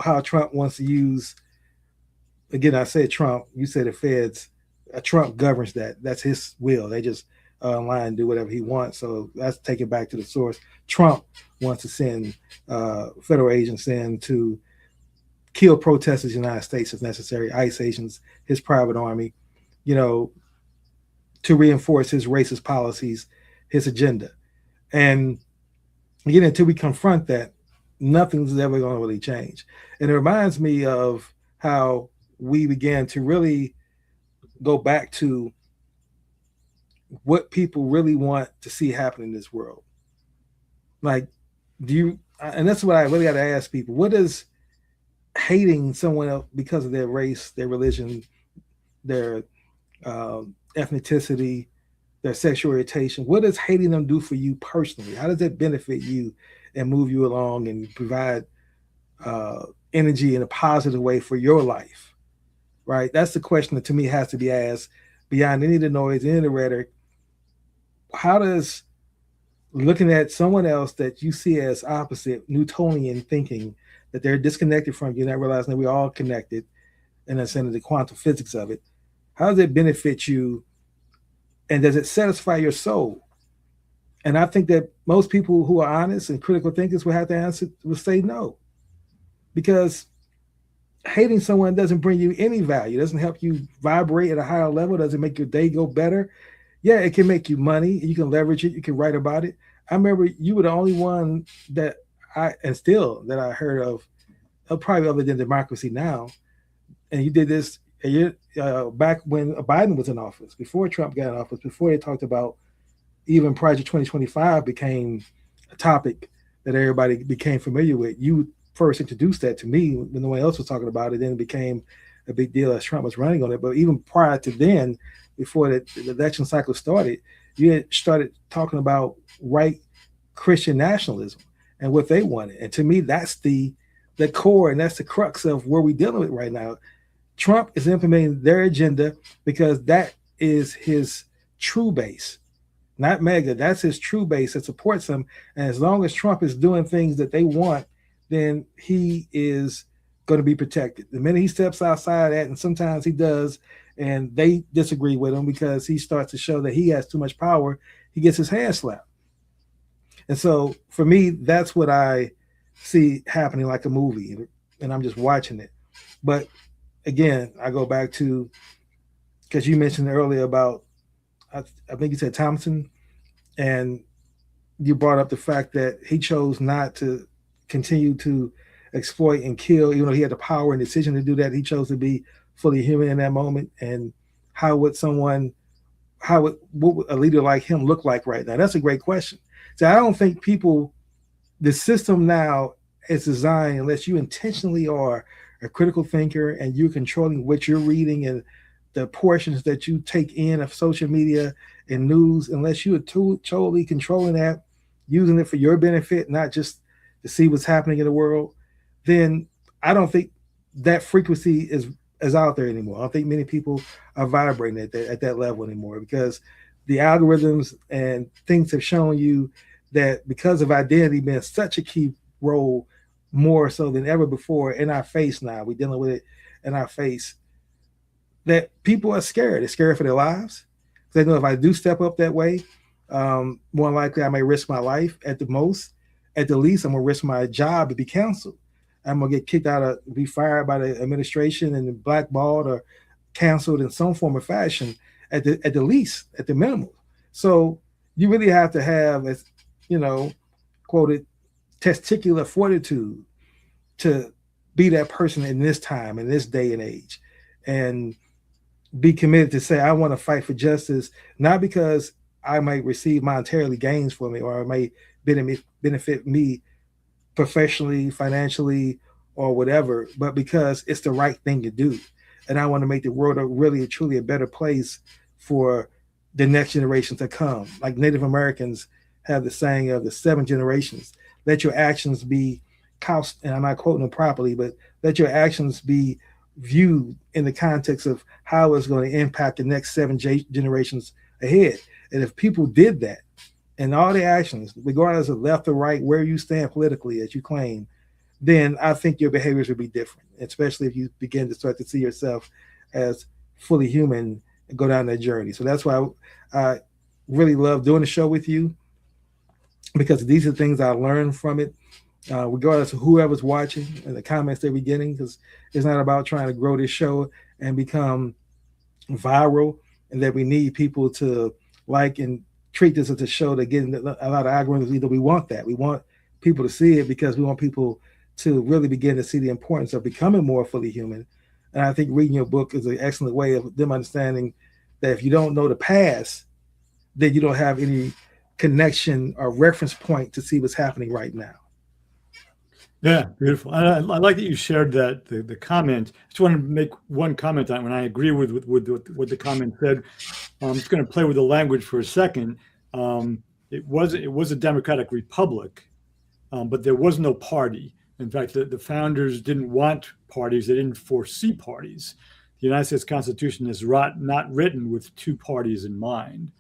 how Trump wants to use, again, I said Trump, you said the feds, Trump governs that. That's his will. They just online and do whatever he wants. So let's take it back to the source. Trump wants to send federal agents in to kill protesters in the United States if necessary, ICE agents, his private army, to reinforce his racist policies, his agenda. And again, until we confront that, nothing's ever going to really change. And it reminds me of how we began to really go back to what people really want to see happen in this world. Like, and that's what I really got to ask people. What does hating someone else because of their race, their religion, their ethnicity, their sexual orientation, what does hating them do for you personally? How does that benefit you and move you along and provide energy in a positive way for your life? Right? That's the question that to me has to be asked beyond any of the noise, any of the rhetoric. How does looking at someone else that you see as opposite, Newtonian thinking, that they're disconnected from you, not realizing that we're all connected, and that's in the quantum physics of it, how does it benefit you? And does it satisfy your soul? And I think that most people who are honest and critical thinkers will have to answer, will say no. Because hating someone doesn't bring you any value, doesn't help you vibrate at a higher level, doesn't make your day go better. Yeah, it can make you money. You can leverage it. You can write about it. I remember you were the only one that I heard of probably other than Democracy Now! And you did this back when Biden was in office, before Trump got in office, before they talked about even Project 2025 became a topic that everybody became familiar with. You first introduced that to me when no one else was talking about it. Then it became a big deal as Trump was running on it. But even prior to then, before the election cycle started, you had started talking about white Christian nationalism and what they wanted. And to me, that's the core, and that's the crux of where we're dealing with right now. Trump is implementing their agenda because that is his true base. not mega. That's his true base that supports him. And as long as Trump is doing things that they want, then he is going to be protected. The minute he steps outside that, and sometimes he does, and they disagree with him because he starts to show that he has too much power, he gets his hand slapped. And so for me, that's what I see happening like a movie, and I'm just watching it. But again, I go back to because you mentioned earlier about I think you said Thompson, and you brought up the fact that he chose not to continue to exploit and kill, even though he had the power and decision to do that. He chose to be fully human in that moment. And how would someone, what would a leader like him look like right now? That's a great question. So I don't think people, the system now is designed unless you intentionally are a critical thinker and you're controlling what you're reading and the portions that you take in of social media and news, unless you are totally controlling that, using it for your benefit, not just to see what's happening in the world, then I don't think that frequency is out there anymore. I don't think many people are vibrating at that level anymore because the algorithms and things have shown you that because of identity being such a key role, more so than ever before in our face now, we're dealing with it in our face, that people are scared. They're scared for their lives. They know if I do step up that way, more likely I may risk my life at the most. At the least, I'm gonna risk my job to be canceled. I'm gonna get kicked out of, be fired by the administration and blackballed or canceled in some form or fashion. At the least, at the minimum. So you really have to have, as you know, quoted, testicular fortitude to be that person in this time, in this day and age, and be committed to say, I want to fight for justice, not because I might receive monetarily gains from it or it may benefit me professionally, financially, or whatever, but because it's the right thing to do. And I want to make the world a really, truly a better place for the next generations to come. Like Native Americans have the saying of the 7 generations. Let your actions be, and I'm not quoting them properly, but let your actions be viewed in the context of how it's going to impact the next 7 generations ahead. And if people did that in all their actions, regardless of left or right, where you stand politically, as you claim, then I think your behaviors would be different, especially if you begin to start to see yourself as fully human and go down that journey. So that's why I really love doing the show with you, because these are things I learned from it, regardless of whoever's watching and the comments they're getting, because it's not about trying to grow this show and become viral, and that we need people to like and treat this as a show that gets a lot of algorithms. Either we want that, we want people to see it because we want people to really begin to see the importance of becoming more fully human. And I think reading your book is an excellent way of them understanding that if you don't know the past, then you don't have any connection or reference point to see what's happening right now. Yeah, beautiful. And I like that you shared that the comment. I just want to make one comment on it. When I agree with what the comment said, I'm just going to play with the language for a second. It was a democratic republic, but there was no party. In fact, the founders didn't want parties. They didn't foresee parties. The United States Constitution is not written with 2 parties in mind.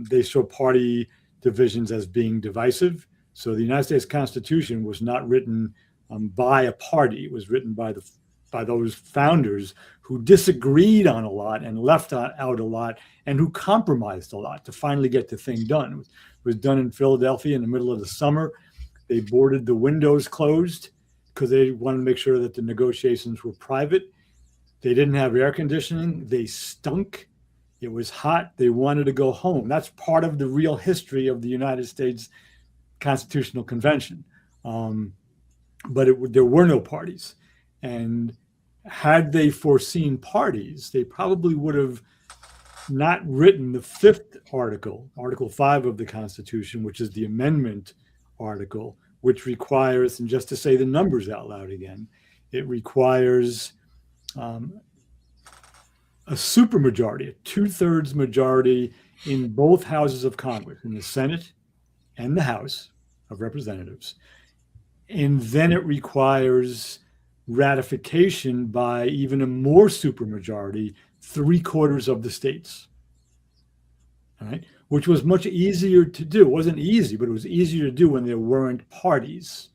They saw party divisions as being divisive. So the United States Constitution was not written by a party. It was written by those founders who disagreed on a lot and left out a lot and who compromised a lot to finally get the thing done. It was done in Philadelphia in the middle of the summer. They boarded the windows closed because they wanted to make sure that the negotiations were private. They didn't have air conditioning. They stunk. It was hot. They wanted to go home. That's part of the real history of the United States Constitutional Convention. But there were no parties. And had they foreseen parties, they probably would have not written the 5th article, Article 5 of the Constitution, which is the amendment article, which requires, and just to say the numbers out loud again, it requires a supermajority, a 2/3 majority in both houses of Congress, in the Senate and the House of Representatives. And then it requires ratification by even a more supermajority, 3/4 of the states. all right, which was much easier to do. It wasn't easy, but it was easier to do when there weren't parties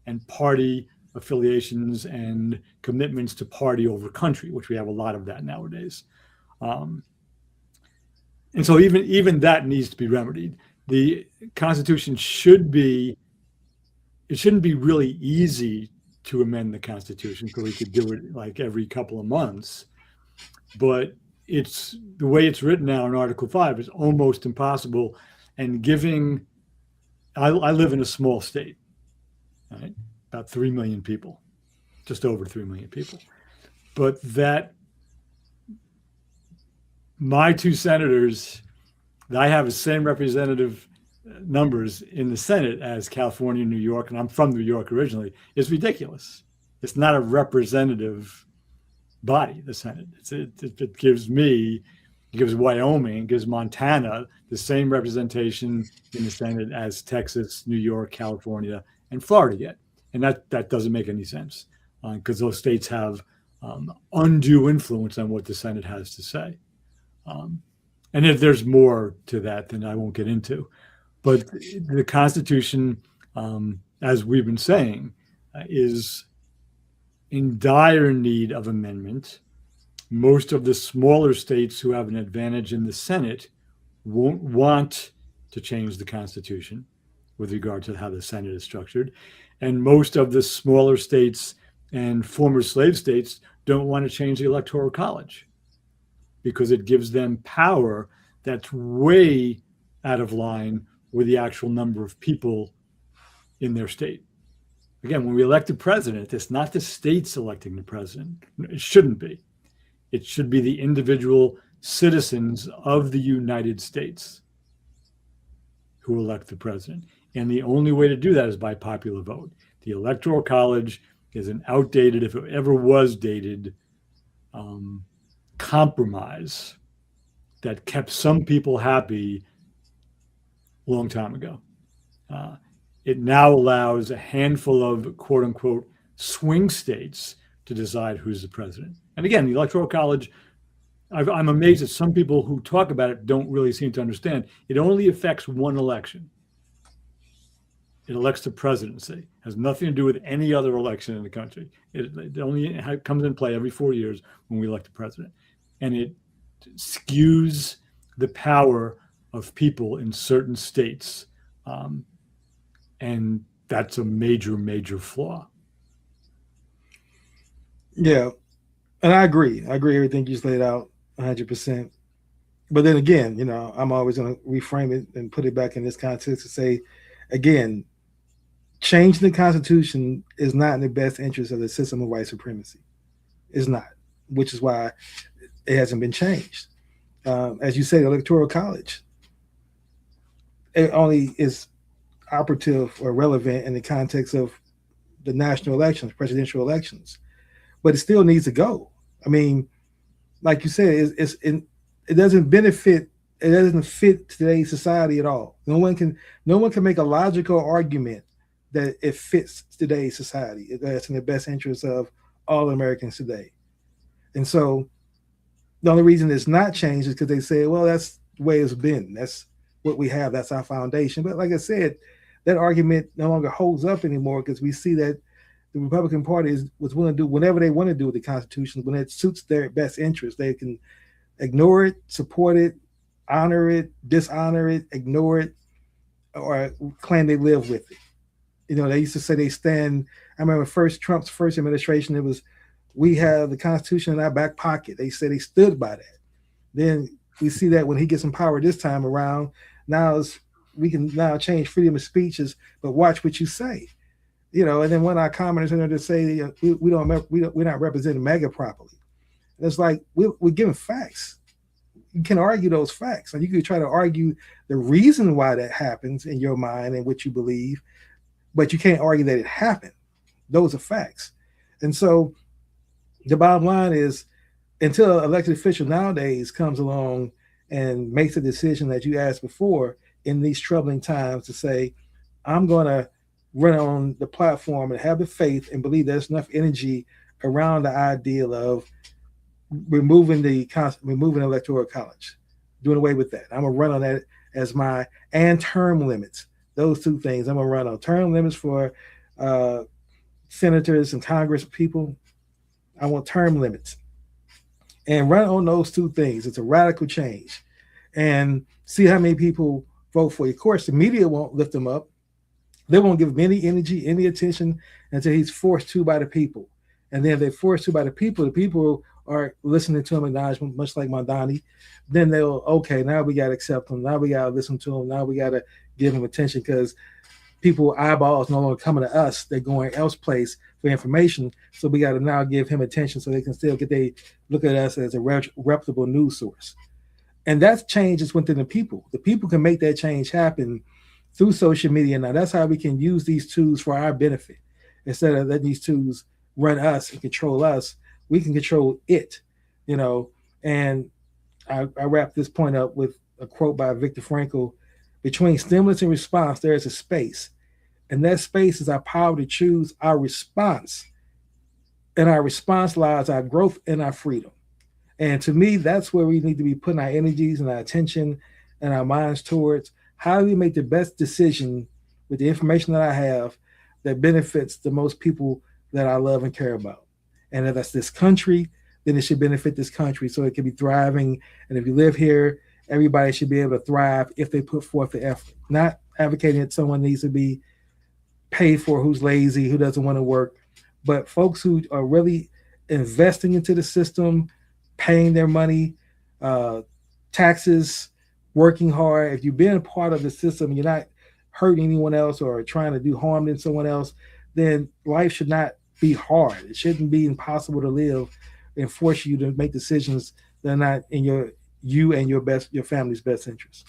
and party affiliations and commitments to party over country, which we have a lot of that nowadays. Um, and so even that needs to be remedied. The Constitution should be, it shouldn't be really easy to amend the Constitution because we could do it like every couple of months. But it's the way it's written now in Article 5 is almost impossible. And giving, I live in a small state, right? About 3 million people, just over 3 million people. But that my two senators, I have the same representative numbers in the Senate as California, New York, and I'm from New York originally, is ridiculous. It's not a representative body, the Senate. It gives me, it gives Wyoming, it gives Montana the same representation in the Senate as Texas, New York, California, and Florida get. And that doesn't make any sense because those states have undue influence on what the Senate has to say. And if there's more to that, then I won't get into. But the Constitution, as we've been saying, is in dire need of amendment. Most of the smaller states who have an advantage in the Senate won't want to change the Constitution with regard to how the Senate is structured. And most of the smaller states and former slave states don't want to change the Electoral College because it gives them power that's way out of line with the actual number of people in their state. Again, when we elect a president, it's not the states electing the president. It shouldn't be. It should be the individual citizens of the United States who elect the president. And the only way to do that is by popular vote. The Electoral College is an outdated, if it ever was dated, compromise that kept some people happy a long time ago. It now allows a handful of quote unquote swing states to decide who's the president. And again, the Electoral College, I'm amazed that some people who talk about it don't really seem to understand. It only affects one election. It elects the presidency. It has nothing to do with any other election in the country. It only comes in play every 4 years when we elect the president. And it skews the power of people in certain states. And that's a major, major flaw. Yeah. And I agree. Everything you just laid out 100%. But then again, I'm always going to reframe it and put it back in this context to say, again, changing the Constitution is not in the best interest of the system of white supremacy. It's not, which is why it hasn't been changed. As you say, the Electoral College, it only is operative or relevant in the context of the national elections, presidential elections, but it still needs to go. I mean, like you said, it doesn't benefit. It doesn't fit today's society at all. No one can make a logical argument that it fits today's society. That's in the best interest of all Americans today. And so the only reason it's not changed is because they say, well, that's the way it's been. That's what we have. That's our foundation. But like I said, that argument no longer holds up anymore because we see that the Republican Party was willing to do whatever they want to do with the Constitution when it suits their best interest. They can ignore it, support it, honor it, dishonor it, ignore it, or claim they live with it. They used to say they stand. I remember Trump's first administration, it was, we have the Constitution in our back pocket. They said they stood by that. Then we see that when he gets in power this time around, we can now change freedom of speeches, but watch what you say. And then when our commoners are to say we're not representing MAGA properly. And it's like we're giving facts. You can argue those facts, and you can try to argue the reason why that happens in your mind and what you believe, but you can't argue that it happened. Those are facts. And so the bottom line is, until an elected official nowadays comes along and makes a decision that you asked before in these troubling times to say, I'm going to run on the platform and have the faith and believe there's enough energy around the ideal of removing the Electoral College. doing away with that. I'm gonna run on that as my and term limits. Those two things. I'm gonna run on term limits for uh, senators and Congress people. I want term limits and run on those two things. It's a radical change, and see how many people vote for you. Of course, the media won't lift him up. They won't give him any energy, any attention until he's forced to by the people. And then if they're forced to by the people are listening to him, acknowledgement, much like Mondani. Then they'll, okay, now we got to accept him. Now we got to listen to him. Now we got to give him attention because people eyeballs no longer coming to us. They're going else place for information. So we got to now give him attention so they can still get they look at us as a reputable news source. And that change is within the people. The people can make that change happen through social media. Now that's how we can use these tools for our benefit. Instead of letting these tools run us and control us, we can control it, you know. And I wrap this point up with a quote by Viktor Frankl: between stimulus and response, there is a space. And that space is our power to choose our response. And our response lies our growth and our freedom. And to me, that's where we need to be putting our energies and our attention and our minds towards. How do we make the best decision with the information that I have that benefits the most people that I love and care about? And if that's this country, then it should benefit this country so it can be thriving. And if you live here, everybody should be able to thrive if they put forth the effort. Not advocating that someone needs to be paid for who's lazy, who doesn't want to work, but folks who are really investing into the system, paying their money, taxes, working hard. If you've been a part of the system and you're not hurting anyone else or trying to do harm to someone else, then life should not be hard. It shouldn't be impossible to live and force you to make decisions that are not in you and your family's best interest.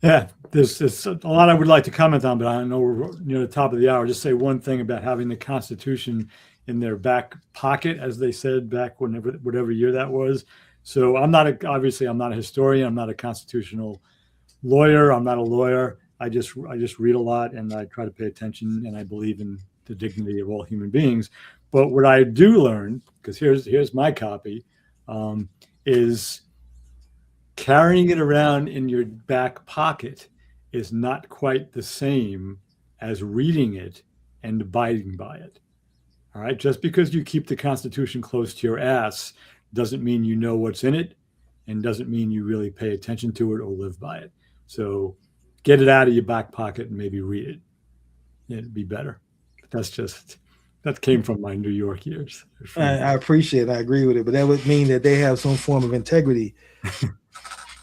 Yeah, there's a lot I would like to comment on, but I know we're near the top of the hour. Just say one thing about having the Constitution in their back pocket, as they said back whenever, whatever year that was. So I'm not obviously I'm not a historian. I'm not a constitutional lawyer. I'm not a lawyer. I just read a lot and I try to pay attention, and I believe in the dignity of all human beings. But what I do learn, because here's my copy, is carrying it around in your back pocket is not quite the same as reading it and abiding by it. All right. Just because you keep the Constitution close to your ass doesn't mean you know what's in it, and doesn't mean you really pay attention to it or live by it. So get it out of your back pocket and maybe read it. It'd be better. That came from my New York years. I appreciate it. I agree with it. But that would mean that they have some form of integrity.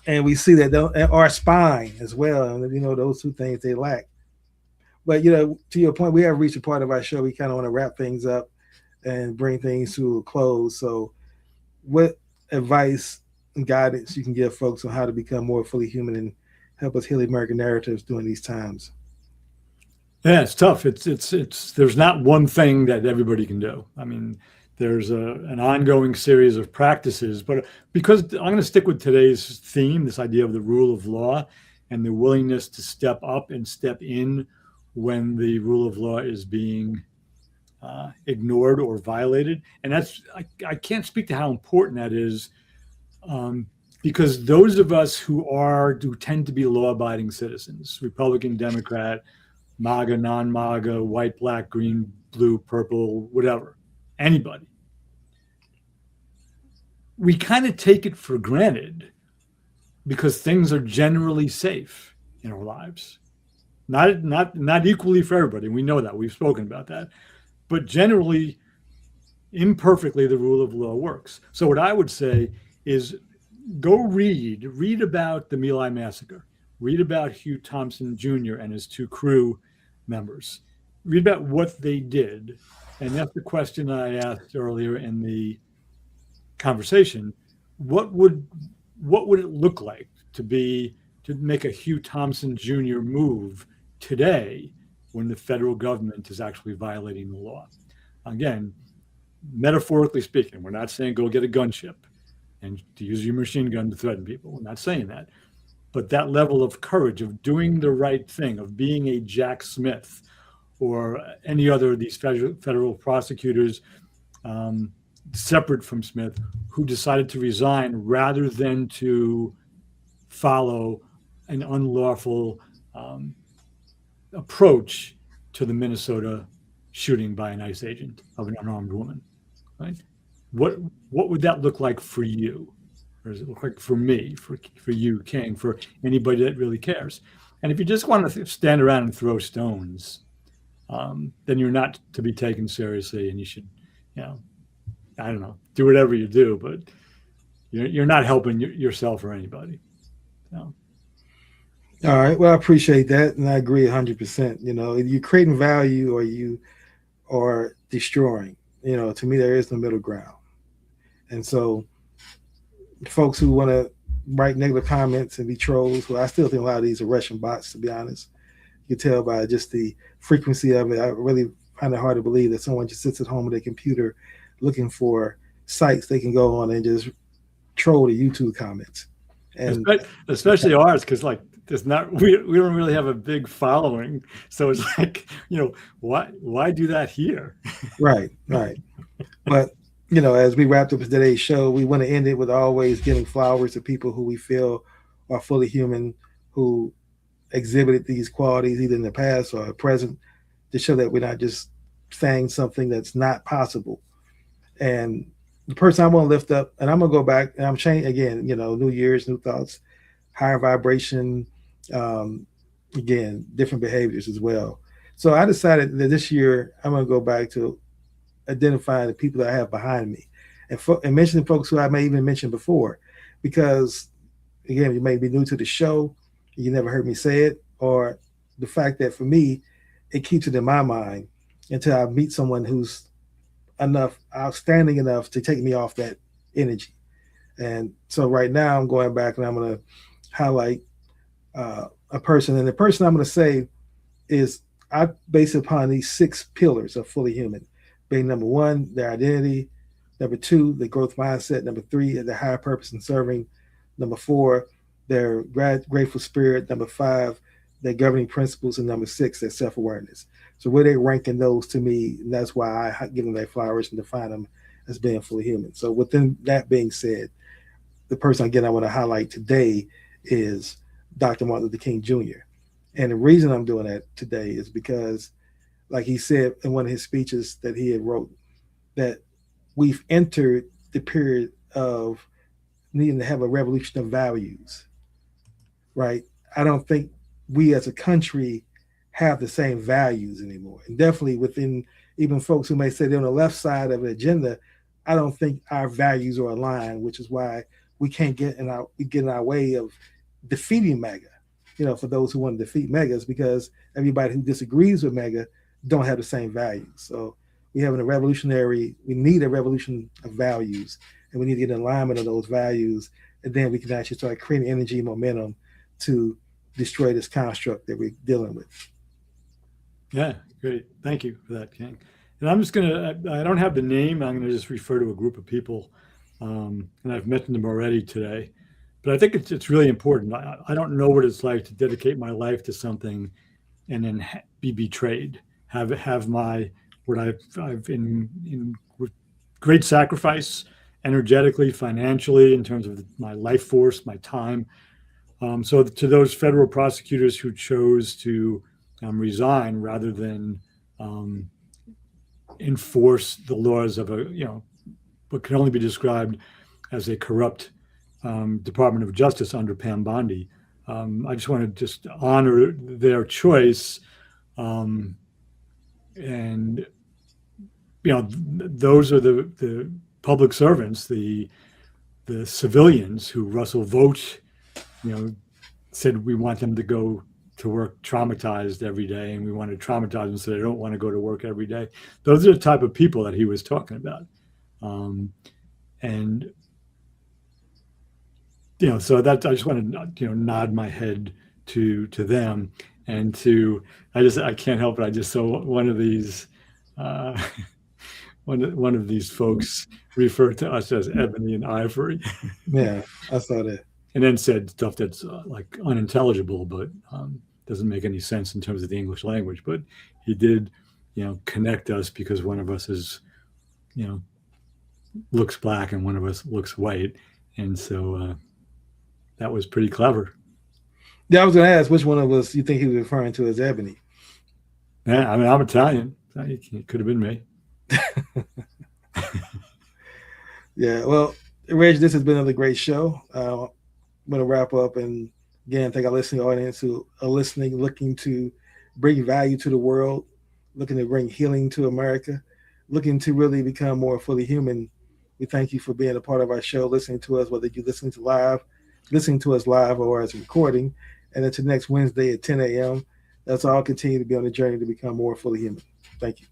And we see that our spine as well. And, those two things they lack. But, to your point, we have reached a part of our show. We kind of want to wrap things up and bring things to a close. So what advice and guidance you can give folks on how to become more fully human and help us heal American narratives during these times? Yeah, it's tough. It's there's not one thing that everybody can do. I mean, there's an ongoing series of practices, but because I'm going to stick with today's theme, this idea of the rule of law and the willingness to step up and step in when the rule of law is being ignored or violated. And I can't speak to how important that is, because those of us who tend to be law-abiding citizens, Republican, Democrat, MAGA, non-MAGA, white, black, green, blue, purple, whatever, anybody, we kind of take it for granted because things are generally safe in our lives. Not equally for everybody. We know that. We've spoken about that. But generally, imperfectly, the rule of law works. So what I would say is go read about the My Lai massacre. Read about Hugh Thompson Jr. and his two crew members. Read about what they did. And that's the question I asked earlier in the conversation. What would it look like to make a Hugh Thompson Jr. move today when the federal government is actually violating the law? Again, metaphorically speaking, we're not saying go get a gunship and to use your machine gun to threaten people. We're not saying that. But that level of courage of doing the right thing, of being a Jack Smith or any other of these federal prosecutors, separate from Smith, who decided to resign rather than to follow an unlawful um, approach to the Minnesota shooting by an ICE agent of an unarmed woman. Right? What what would that look like for you? Or does it look like for me, for you, King, for anybody that really cares? And if you just want to stand around and throw stones, then you're not to be taken seriously, and you should, you know, I don't know, do whatever you do, but you're not helping yourself or anybody. So, All right. Well, I appreciate that, and I agree 100%. You're creating value or you are destroying. To me, there is no middle ground. And so, folks who want to write negative comments and be trolls, well, I still think a lot of these are Russian bots, to be honest. You can tell by just the frequency of it. I really find it hard to believe that someone just sits at home with their computer looking for sites they can go on and just troll the YouTube comments. And especially ours, because like there's not we don't really have a big following, so it's like, why do that here? Right. But as we wrapped up today's show, we want to end it with always giving flowers to people who we feel are fully human, who exhibited these qualities either in the past or present, to show that we're not just saying something that's not possible. And the person I want to lift up, and I'm gonna go back and I'm changing again. New Year's, new thoughts, higher vibration, again, different behaviors as well. So I decided that this year I'm gonna go back to identifying the people that I have behind me, and mentioning folks who I may even mention before, because again, you may be new to the show, you never heard me say it, or the fact that for me, it keeps it in my mind until I meet someone who's outstanding enough to take me off that energy. And so right now I'm going back and I'm going to highlight a person, and the person I'm going to say is, I base it upon these 6 pillars of fully human, being number 1, their identity, number 2, the growth mindset, number 3, their higher purpose in serving, number 4, their grateful spirit, number 5, their governing principles, and number 6, their self-awareness. So where they rank in those, to me, and that's why I give them their flowers and define them as being fully human. So within that being said, the person again I want to highlight today is Dr. Martin Luther King Jr. And the reason I'm doing that today is because, like he said in one of his speeches that he had wrote, that we've entered the period of needing to have a revolution of values, right? I don't think we as a country have the same values anymore. And definitely within even folks who may say they're on the left side of the agenda, I don't think our values are aligned, which is why we can't get in our way of defeating MAGA. For those who want to defeat MAGAs, because everybody who disagrees with MAGA don't have the same values. So we need a revolution of values, and we need to get in alignment of those values, and then we can actually start creating energy and momentum to destroy this construct that we're dealing with. Yeah, great. Thank you for that, King. And I'm just I don't have the name. I'm going to just refer to a group of people. And I've mentioned them already today. But I think it's really important. I don't know what it's like to dedicate my life to something and then be betrayed. Have my what I've in with great sacrifice, energetically, financially, in terms of my life force, my time. So to those federal prosecutors who chose to resign rather than enforce the laws of what can only be described as a corrupt Department of Justice under Pam Bondi. I just want to just honor their choice, and those are the public servants, the civilians who Russell Vogt, said we want them to go to work traumatized every day, and we want to traumatize them so they don't want to go to work every day. Those are the type of people that he was talking about, and so that I just want to nod my head to them, and I can't help it. I just saw one of these one of these folks refer to us as ebony and ivory. Yeah, I saw that. And then said stuff that's like unintelligible, but doesn't make any sense in terms of the English language. But he did, connect us because one of us is, looks black and one of us looks white, and so that was pretty clever. Yeah, I was going to ask which one of us you think he was referring to as Ebony. Yeah, I mean, I'm Italian. It could have been me. Yeah, well, Reg, this has been another great show. I'm going to wrap up and again thank our listening audience who are listening, looking to bring value to the world, looking to bring healing to America, looking to really become more fully human. We thank you for being a part of our show, listening to us, whether you're listening to us live or as a recording. And until next Wednesday at 10 a.m., let's all continue to be on the journey to become more fully human. Thank you.